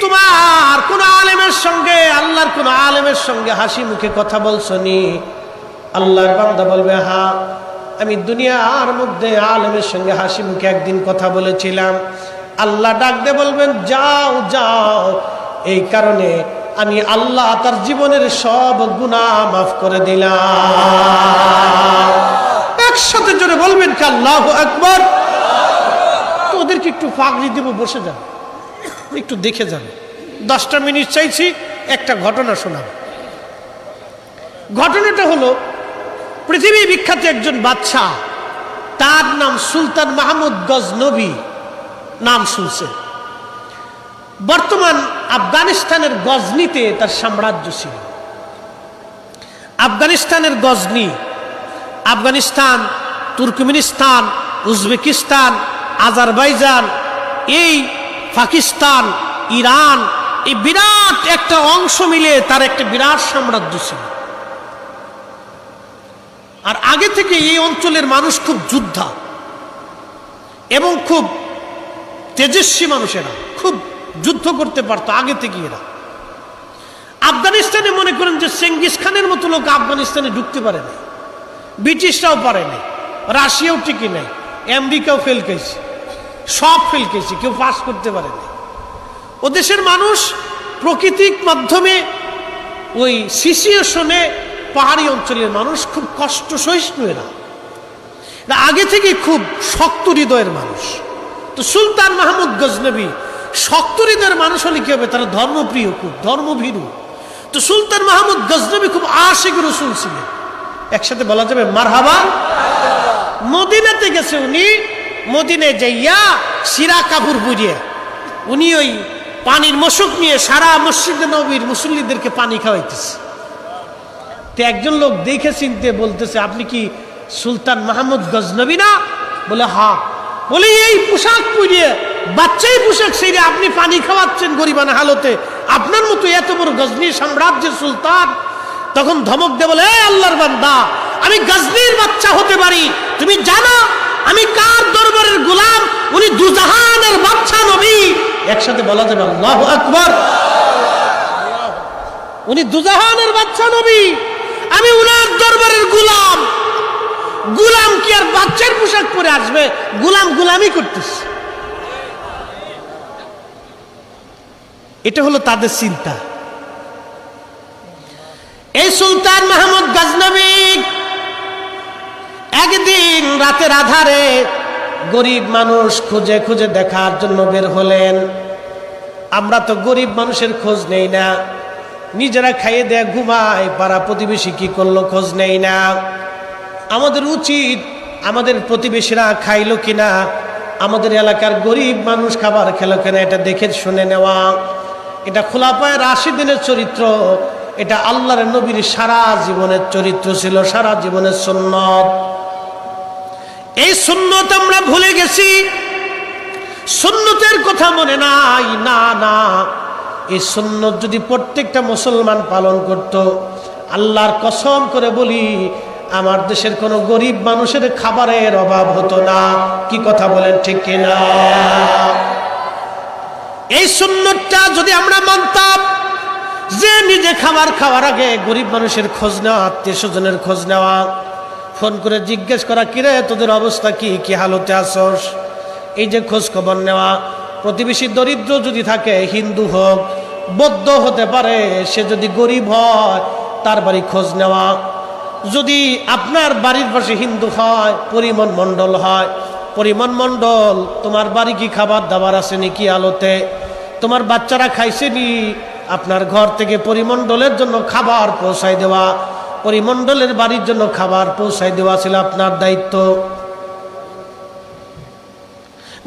তোমার কোন আলেমের সঙ্গে, আল্লাহর কোন আলেমের সঙ্গে হাসি মুখে কথা বলছো নি? আল্লাহর বান্দা বলবে, হ্যাঁ, আমি দুনিয়ার মধ্যে আলেমের সঙ্গে হাসি মুখে একদিন কথা বলেছিলাম। আল্লাহ ডাক দিয়ে বলবেন, যাও যাও, এই কারণে আমি আল্লাহ তার জীবনের সব গুনাহ মাফ করে দিলাম। একসাথে জোরে বলবেন কি আল্লাহু আকবার। তো ওদেরকে একটু পাগড়ি দেব, বসে যান, একটু দেখে যান। 10টা মিনিট চাইছি, একটা ঘটনা শোনাব। ঘটনাটা হলো, পৃথিবী বিখ্যাত একজন বাদশাহ, তার নাম সুলতান মাহমুদ গজনবী, নাম শুনছে। বর্তমান আফগানিস্তানের গজনিতে তার সাম্রাজ্য ছিল। আফগানিস্তানের Ghazni, Afghanistan, Turkmenistan, Uzbekistan, Azerbaijan, এই পাকিস্তান, ইরান, এই বিরাট একটা অংশ মিলে তার একটা বিরাট সাম্রাজ্য ছিল। আর আগে থেকে এই অঞ্চলের মানুষ খুব যোদ্ধা এবং খুব তেজস্বী মানুষেরা, খুব যুদ্ধ করতে পারতো আগে থেকে এরা। আফগানিস্তানে মনে করেন যে চেঙ্গিস খানের মতো লোক আফগানিস্তানে ঢুকতে পারে নাই, ব্রিটিশরাও পারে নাই, রাশিয়াও টিকে নাই, আমেরিকাও ফেল খেয়েছে, সব ফেল খেয়েছে, কেউ পাস করতে পারে নাই। ও দেশের মানুষ প্রকৃতির মাধ্যমে ওই সিচুয়েশনে, পাহাড়ি অঞ্চলের মানুষ খুব কষ্ট সহিষ্ণু, এরা আগে থেকে খুব শক্ত হৃদয়ের মানুষ। তো সুলতান মাহমুদ গজনবী শক্ত হৃদয়ের মানুষ হলে কি হবে, তারা ধর্মপ্রিয়, খুব ধর্মভীরু। তো সুলতান মাহমুদ গজনবী খুব আশিক রাসূল ছিলেন, একসাথে বলা যাবে মারহাবা। মদিনাতে গেছে উনি, মদিনায় যাইয়া সিরা কাপুর বুঝিয়ে উনি ওই পানির মশক নিয়ে সারা মসজিদে নববীর মুসল্লিদেরকে পানি খাওয়াইতেছে। তো একজন লোক দেখে চিনতে বলতেছে, আপনি কি সুলতান মাহমুদ গজনবী না? বলে হ্যাঁ। বলে এই পোশাক পরিয়ে, বাচ্চাই পোশাক সেরে আপনি পানি খাওয়াচ্ছেন গরিবানা হালতে, আপনার মতো এত বড় গজনির সাম্রাজ্যের সুলতান? তখন ধমক দে বলে, আল্লাহর বান্দা, আমি গজনির বাচ্চা হতে পারি, তুমি জানো আমি কার দরবারের গোলাম? উনি দুজাহানের বাদশা নবী। একসাথে বলা যাবে আল্লাহু আকবার। উনি দুজাহানের বাদশা নবী, আমি উনার দরবারের গোলাম। গোলাম কি আর বাচ্চার পোশাক পরে আসবে? গোলাম গোলামি করতেছে। এটা হলো তাদের চিন্তা। এই সুলতান মাহমুদ গজনবী একদিন রাতের আধারে গরিব মানুষ খুঁজে খুঁজে দেখার জন্য বের হলেন। আমরা তো গরিব মানুষের খোঁজ নেই না, নিজেরা খাইয়ে দেয় ঘুমায়, পাড়া প্রতিবেশী কি করলো খোঁজ নেই না। আমাদের উচিত আমাদের প্রতিবেশীরা খাইলো কিনা, আমাদের এলাকার গরিব মানুষ খাবার খেলো কিনা, এটা দেখে শুনে নেওয়া। এটা খোলাফায়ে রাশিদিনের চরিত্র, এটা আল্লাহর নবীর সারা জীবনের চরিত্র ছিল, সারা জীবনের সুন্নত। এই সুন্নত আমরা ভুলে গেছি, সুন্নতের কথা মনে নাই। না না, এই সুন্নত যদি প্রত্যেকটা মুসলমান পালন করত, আল্লাহর কসম করে বলি আমার দেশের কোনো গরিব মানুষের খাবারের অভাব হতো না। কি কথা বলেন, ঠিক কিনা? এই সুন্নতটা যদি আমরা মানতাম, যে নিজে খাবার খাওয়ার আগে গরিব মানুষের খোঁজ নেওয়া, আত্মীয় স্বজনের খোঁজ নেওয়া, ফোন করে জিজ্ঞেস করা, কিরে তোদের অবস্থা কি, কি হালতে আসস, এই যে খোঁজ খবর নেওয়া। প্রতিবেশী দরিদ্র যদি থাকে, হিন্দু হোক, বৌদ্ধ হতে পারে, সে যদি গরিব হয় তার বাড়ি খোঁজ নেওয়া। যদি আপনার বাড়ির পাশে হিন্দু হয়, পরিমল মণ্ডল হয়, পরিমল মণ্ডল, তোমার বাড়ি কি খাবার দাবার আছে নাকি আলোতে? তোমার বাচ্চারা খাইছেনি? আপনার ঘর থেকে পরিমণ্ডলের জন্য খাবার পৌঁছায় দেওয়া, পরিমণ্ডলের বাড়ির জন্য খাবার পৌঁছায় দেওয়া ছিল আপনার দায়িত্ব।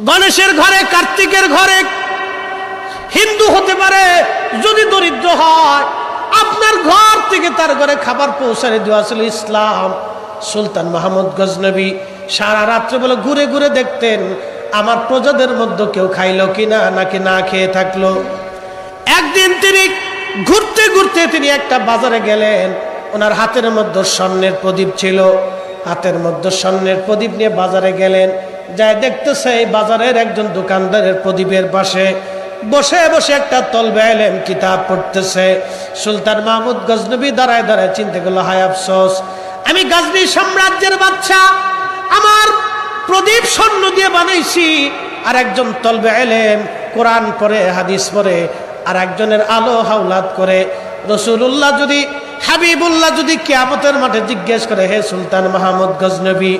গণেশের ঘরে, কার্তিকের ঘরে, হিন্দু হতে পারে, যদি দরিদ্র হয় আপনার ঘর থেকে তার ঘরে খাবার পৌঁছায় দেওয়া ছিল ইসলাম। সুলতান মাহমুদ গজনবী সারা রাত্রে বলে ঘুরে ঘুরে দেখতেন আমার প্রজাদের মধ্যে কেউ খাইলো কিনা, নাকি না খেয়ে থাকলো। একদিন তিনি ঘুরতে ঘুরতে তিনি একটা বাজারে গেলেন। ওনার হাতের মধ্যে স্বর্ণের প্রদীপ ছিল, হাতের মধ্যে স্বর্ণের প্রদীপ নিয়ে বাজারে গেলেন। যাই দেখতেছে এই বাজারের একজন দোকানদারের প্রদীপের পাশে বসে বসে একটা তলবে ইলম কিতাব পড়তেছে। সুলতান মাহমুদ গজনবী দাঁড়ায় দাঁড়ায় চিন্তা করলো, হায় আফসোস, আমি গজনী সাম্রাজ্যের বাদশা, আমার প্রদীপ স্বর্ণ দিয়ে বানাইছি, আর একজন তলবে ইলম কোরআন পড়ে, হাদিস পড়ে, আর একজনের আলো হাওলাত করে। রাসূলুল্লাহ যদি, হাবিবুল্লাহ যদি কিয়ামতের মাঠে জিজ্ঞেস করে, হে সুলতান মাহমুদ গজনবী,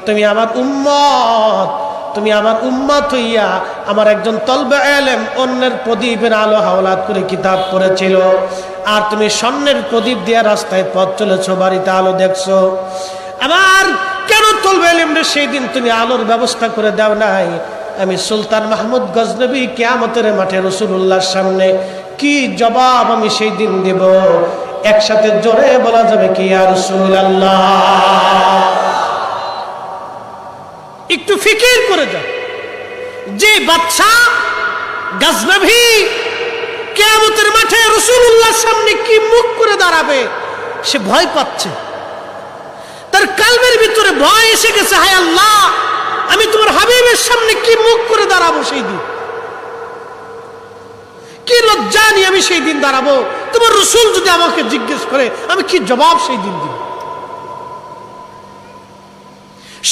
তুমি আমার উম্মত, তুমি আমার উম্মত হইয়া আমার একজন তলবে ইলম অন্যের প্রদীপের আলো হাওলাত করে কিতাব পড়েছিল, আর তুমি স্বর্ণের প্রদীপ দিয়ে রাস্তায় পথ চলেছো, বাড়িতে আলো দেখছো, আমার কেন তলবে ইলমরে সেই দিন তুমি আলোর ব্যবস্থা করে দাও নাই? আমি সুলতান মাহমুদ গজনবী কিয়ামতের মাঠে রাসূলুল্লাহর সামনে কি জবাব আমি সেই দিন দেব? একসাথে জোরে বলা যাবে কি, ইয়া রাসূলুল্লাহ? একটু ফিকির করে যাও, যে বাদশা গজনবী কিয়ামতের মাঠে রাসূলুল্লাহর সামনে কি মুখ করে দাঁড়াবে, সে ভয় পাচ্ছে, তার কলবের ভিতরে ভয় এসে গেছে, হায় আল্লাহ, আমি তোমার হাবিবের সামনে কি মুখ করে দাঁড়াবো সেই দিন, কি লজ্জা নিয়ে আমি সেই দিন দাঁড়াবো, তোমার রাসূল যদি আমাকে জিজ্ঞেস করে আমি কি জবাব সেই দিন দিব?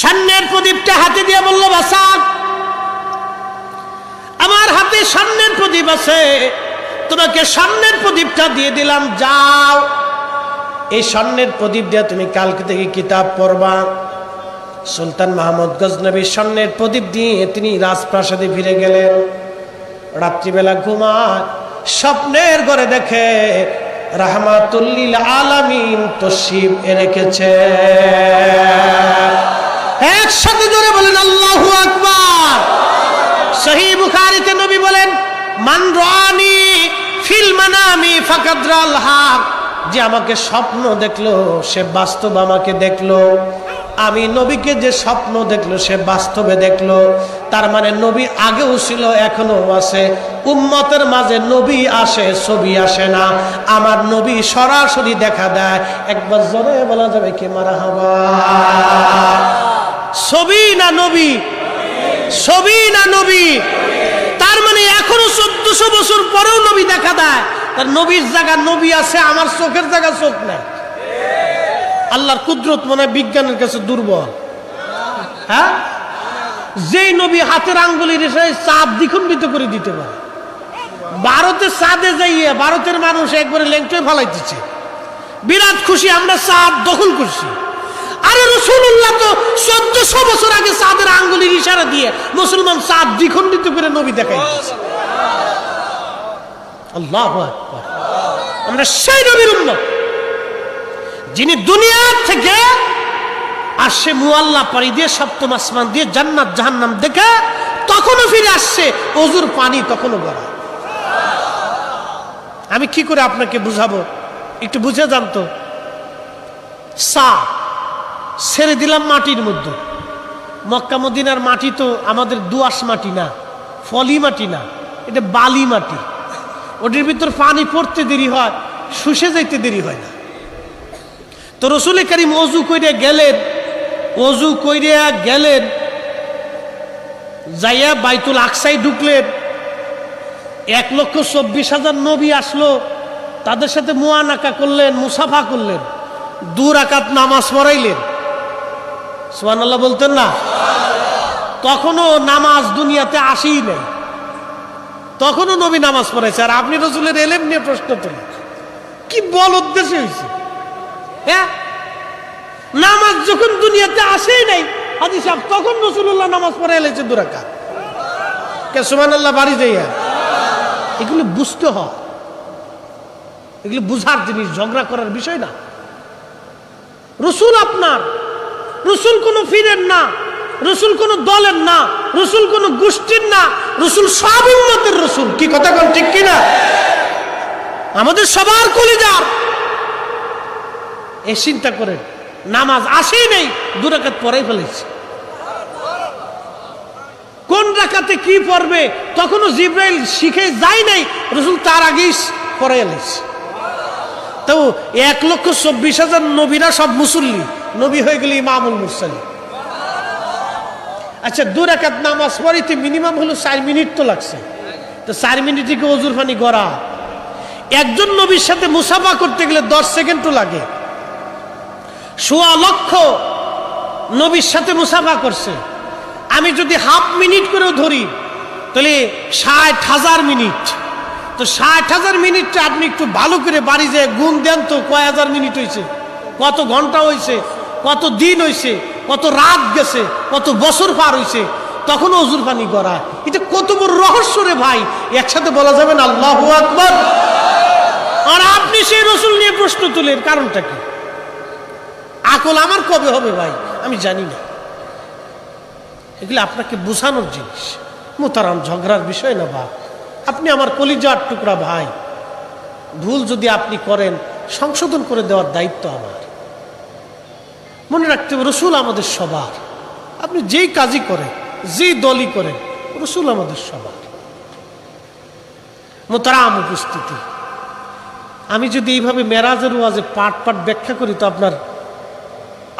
স্বর্ণের প্রদীপটা হাতে দিয়ে বলল, বাসা, আমার হাতে স্বর্ণের প্রদীপ আছে, তোমাকে স্বর্ণের প্রদীপটা দিয়ে দিলাম, যাও, এই স্বর্ণের প্রদীপ দিয়ে তুমি কালকে থেকে কিতাব পড়বা। সুলতান মাহমুদ গজনবী স্বর্ণের প্রদীপ দিয়ে তিনি রাজপ্রাসাদে ফিরে গেলেন। রাত্রিবেলা ঘুমায়, স্বপ্নের ঘরে দেখে রাহমাতুল লিল আলামিন তশরিফ রেখেছে। একসাথে জোরে বলেন আল্লাহু আকবার। সহিহ বুখারীতে নবী বলেন, মান রানি ফিল মানামি ফাকাদ রাল হক, যে আমাকে স্বপ্ন দেখলো সে বাস্তব আমাকে দেখলো। আমি নবীকে যে স্বপ্ন দেখলো সে বাস্তবে দেখলো। তার মানে নবী আগেও ছিল, এখনো আছে। উম্মতের মাঝে নবী আসে, ছবি আসে না। আমার নবী সরাসরি দেখা দেয়। একবার জোরে বলা যাবে কি মারহাবা? ছবি না নবী? ছবি না নবী? তার মানে এখনো 1400 বছর পরেও নবী দেখা দেয়। তার নবীর জায়গা নবী আছে, আমার চোখের জায়গা চোখ নাই। আল্লাহর কুদরত মনে হয় বিজ্ঞানের কাছে দুর্বল। হ্যাঁ, যেই নবী হাতের আঙ্গুলির চাঁদ দ্বিখণ্ডিত করে দিতে পারে। ভারতের চাঁদে যাইয়ে ভারতের মানুষ একবারে ল্যাংটোয় ফালাইতেছে, বিরাট খুশি, আমরা চাঁদ দখল করছি। আরে রাসূলুল্লাহ তো 1400 বছর আগে চাঁদের আঙ্গুলির ইশারা দিয়ে মুসলমান চাঁদ দ্বিখণ্ডিত করে নবী দেখাইতেছে। আল্লাহু আকবার। আমরা সেই নবীর উম্মত যিনি দুনিয়া থেকে আসছে মুআল্লা পাড়ি দিয়ে, সপ্তম আসমান দিয়ে, জান্নাত জাহান্নাম দেখে তখনও ফিরে আসছে, ওজুর পানি তখনও গড়া। আমি কি করে আপনাকে বুঝাবো, একটু বুঝে জানতো। সা ছেড়ে দিলাম মাটির মধ্যে। মক্কা মদিনার মাটি তো আমাদের দোআঁশ মাটি না, ফলি মাটি না, এটা বালি মাটি। ওটির ভিতর পানি পড়তে দেরি হয়, শুষে যাইতে দেরি হয় না। তো রাসূল কারীম ওযু কইরা গেলেন, ওযু কইরা গেলেন, যাইয়া বাইতুল আকসায় ঢুকলেন। 1,24,000 নবী আসলো, তাদের সাথে মুআনাকা করলেন, মুসাফা করলেন, 2 রাকাত নামাজ পড়াইলেন। সুবহানাল্লাহ বলতেন না? তখনও নামাজ দুনিয়াতে আসেই নাই, তখনও নবী নামাজ পড়াইছে। আর আপনি রাসূলের ইলম নিয়ে প্রশ্ন তোলেন, কি বল উদ্দেশ্য হয়েছে? হ্যাঁ, নামাজ যখন দুনিয়াতে আসেই নাই হাজী সাহেব তখন রাসূলুল্লাহ নামাজ পড়ে এলেছে 2 রাকাত। কে সুবহানাল্লাহ বাড়ি যাইয়া। এগুলো বুঝতে হয়, এগুলো বুঝার জিনিস, ঝগড়া করার বিষয় না। রাসূল আপনার, রাসূল কোনো ফিরেন না, রাসূল কোনো দলের না, রাসূল কোনো গোষ্ঠীর না, রাসূল সব উম্মতের রাসূল। কি কথা কোন ঠিক কিনা? আমাদের সবার কলিজার। এই চিন্তা করেন, নামাজ আসেই নেই, 2 রাকাত পড়াই ফেলেছে। কোন রাকাতে কি পড়বে তখনও জিবরাইল শিখে যায় নাই, রাসূল তার আগেই পড়ে এলেছে। তো 1,24,000 নবীরা সব মুসল্লি, নবী হয়ে গেলে ইমামুল মুরসালিন। আচ্ছা 2 রাকাত নামাজ পড়িতে মিনিমাম হলো 4 মিনিট তো লাগছে, তো 4 মিনিটে কি ওজুর পানি গড়া? একজন নবীর সাথে মুসাফা করতে গেলে 10 সেকেন্ডও লাগে। 1.25 লক্ষ নবীর সাথে মুসাফা করছে, আমি যদি হাফ মিনিট করেও ধরি তাহলে 60,000 মিনিট। তো 60,000 মিনিটটা আপনি একটু ভালো করে বাড়ি যেয়ে গুণ দেন তো, কয় হাজার মিনিট হয়েছে, কত ঘন্টা হয়েছে, কত দিন হয়েছে, কত রাত গেছে, কত বছর পার হয়েছে, তখন ওজুর পানি করা। এটা কত বড় রহস্য রে ভাই, একসাথে বলা যাবে না আল্লাহু আকবার। আর আপনি সেই রাসূল নিয়ে প্রশ্ন তুলেন, কারণটা কি? আকল আমার কবে হবে ভাই আমি জানি না। এগুলো আপনাকে বোঝানোর জিনিস, মুহতারাম, ঝগড়ার বিষয় না ভাই। আপনি আমার কলিজার টুকরা ভাই, ভুল যদি আপনি করেন সংশোধন করে দেওয়ার দায়িত্ব আমার। মনে রাখতে হবে রাসূল আমাদের সবার। আপনি যেই কাজই করেন, যেই দলই করেন, রাসূল আমাদের সবার। মুহতারাম উপস্থিতি, আমি যদি এইভাবে মেরাজের ওয়াজে পাট পাট ব্যাখ্যা করি তো আপনার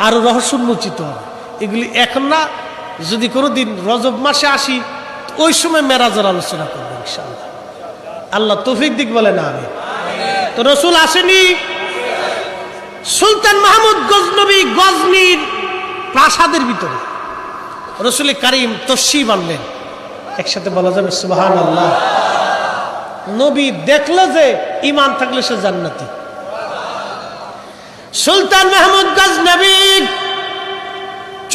আরো রহস্য উন্মোচিত হবে। এগুলি এখন না, যদি কোনোদিন রজব মাসে আসি ওই সময় মেরাজের আলোচনা করবো ইনশাআল্লাহ। আল্লাহ তৌফিক দিক বলে না আমি। তো রাসূল আসেনি, সুলতান মাহমুদ গজনবী গজনীর প্রাসাদের ভিতরে রাসূল কারীম তশরিফ আনলেন। একসাথে বলা যাবে সুবহানাল্লাহ। নবী দেখলো যে ঈমান থাকলে সে জান্নাতি। সুলতান মাহমুদ গজনবী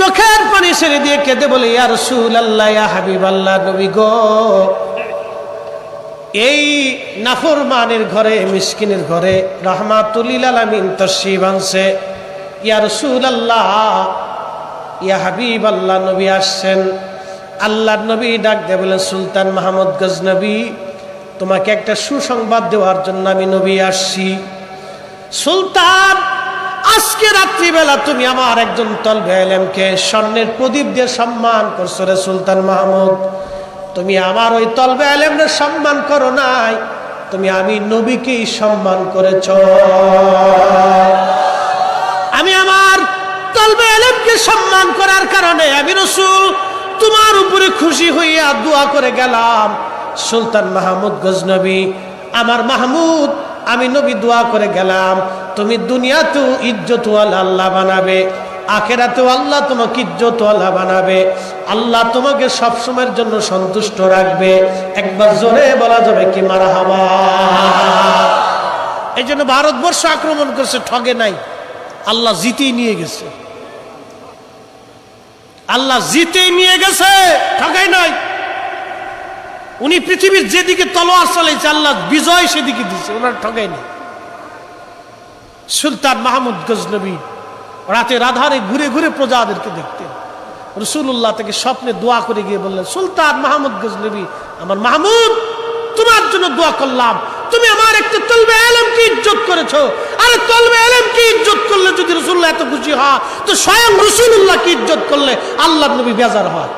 চোখের পানি ছেড়ে দিয়ে কেঁদে বলে, ইয়া রাসূলুল্লাহ, ইয়া হাবিবাল্লাহ, নবী গো, এই নাফরমানের ঘরে, মিসকিনের ঘরে রাহমাতুল লিল আলামিন তশরিফ আনছে। ইয়া রাসূলুল্লাহ, ইয়া হাবিবাল্লাহ, নবী আসছেন। আল্লাহর নবী ডাক দিয়ে বলেন, সুলতান মাহমুদ গজনবী, তোমাকে একটা সুসংবাদ দেওয়ার জন্য আমি নবী আসছি। সুলতান, আজকে রাত্রিবেলা তুমি আমার একজন তলবে আলেমকে স্বর্ণের প্রদীপ দিয়ে সম্মান করছো রে সুলতান মাহমুদ। তুমি আমার ওই তলবে আলেমের সম্মান করো নাই, তুমি আমি নবীকেই সম্মান করেছ। আমি আমার তলবে আলেমকে সম্মান করার কারণে আমি রাসূল তোমার উপরে খুশি হইয়া দোয়া করে গেলাম। সুলতান মাহমুদ গজনবী, আমার মাহমুদ, আমি নবী দোয়া করে গেলাম, তুমি দুনিয়াতেও ইজ্জতওয়ালা আল্লাহ বানাবে, আখিরাতেও আল্লাহ তোমাকে ইজ্জতওয়ালা বানাবে, আল্লাহ তোমাকে সব সময়ের জন্য সন্তুষ্ট রাখবে। একবার জোরে বলা যাবে কি মারহাবা। এই জন্য ভারতবর্ষ আক্রমণ করছে, ঠগে নাই, আল্লাহ জিতেই নিয়ে গেছে। আল্লাহ জিতেই নিয়ে গেছে, ঠগাই নাই। উনি পৃথিবীর যেদিকে তলোয়ার চালাইছে আল্লাহ বিজয় সেদিকে দিচ্ছে, ওনার ঠগাই নেই। সুলতান মাহমুদ গজনবী রাতের আধারে ঘুরে ঘুরে প্রজাদেরকে দেখতেন। রাসূলুল্লাহ থেকে স্বপ্নে দোয়া করে গিয়ে বললেন, সুলতান মাহমুদ গজনবী, আমার মাহমুদ, তোমার জন্য দোয়া করলাম, তুমি আমার একটা তলবে আলেমকে ইজ্জত করেছো। আরে তলবে আলেমকে ইজ্জত করলে যদি রাসূলুল্লাহ এত খুশি হয়, তো স্বয়ং রাসূলুল্লাহকে ইজ্জত করলে আল্লাহর নবী বেজার হয়।